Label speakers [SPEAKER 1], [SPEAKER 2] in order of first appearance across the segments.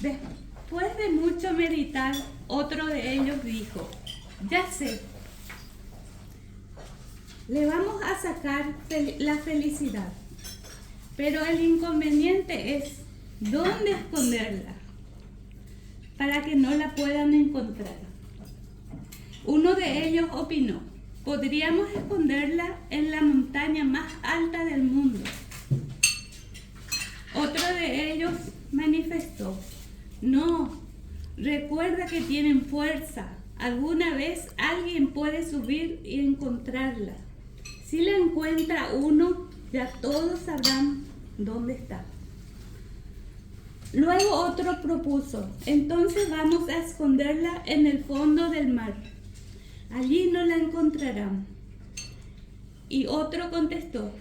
[SPEAKER 1] Después de mucho meditar, otro de ellos dijo: ya sé, le vamos a sacar la felicidad, pero el inconveniente es dónde esconderla para que no la puedan encontrar. Uno de ellos opinó: podríamos esconderla en la montaña más alta del mundo. Otro de ellos manifestó: no, recuerda que tienen fuerza. Alguna vez alguien puede subir y encontrarla. Si la encuentra uno, ya todos sabrán dónde está. Luego otro propuso: entonces vamos a esconderla en el fondo del mar. Allí no la encontrarán. Y otro contestó: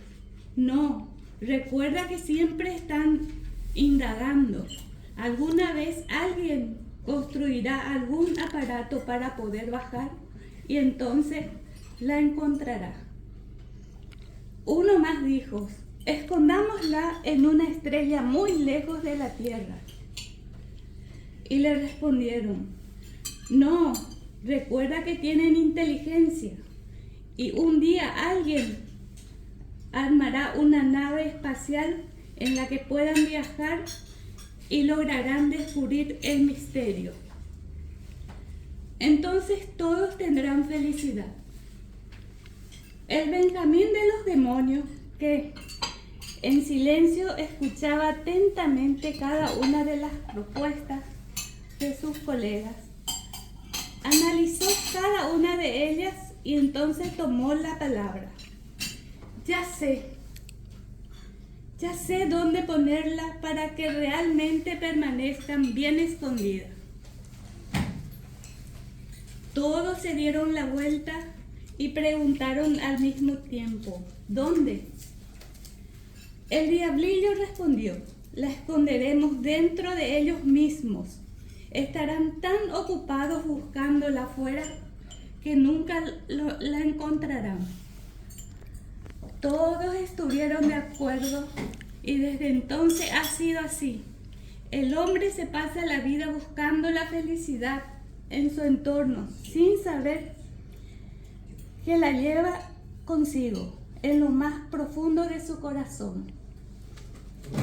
[SPEAKER 1] no, recuerda que siempre están indagando. Alguna vez alguien construirá algún aparato para poder bajar y entonces la encontrará. Uno más dijo: escondámosla en una estrella muy lejos de la Tierra. Y le respondieron: no, recuerda que tienen inteligencia y un día alguien armará una nave espacial en la que puedan viajar y lograrán descubrir el misterio. Entonces todos tendrán felicidad. El Benjamín de los demonios, que en silencio escuchaba atentamente cada una de las propuestas de sus colegas, analizó cada una de ellas y entonces tomó la palabra. Ya sé dónde ponerla para que realmente permanezcan bien escondidas. Todos se dieron la vuelta y preguntaron al mismo tiempo: ¿dónde? El diablillo respondió: la esconderemos dentro de ellos mismos. Estarán tan ocupados buscándola afuera que nunca la encontrarán. Todos estuvieron de acuerdo y desde entonces ha sido así. El hombre se pasa la vida buscando la felicidad en su entorno sin saber que la lleva consigo en lo más profundo de su corazón.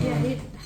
[SPEAKER 1] Y ahí está.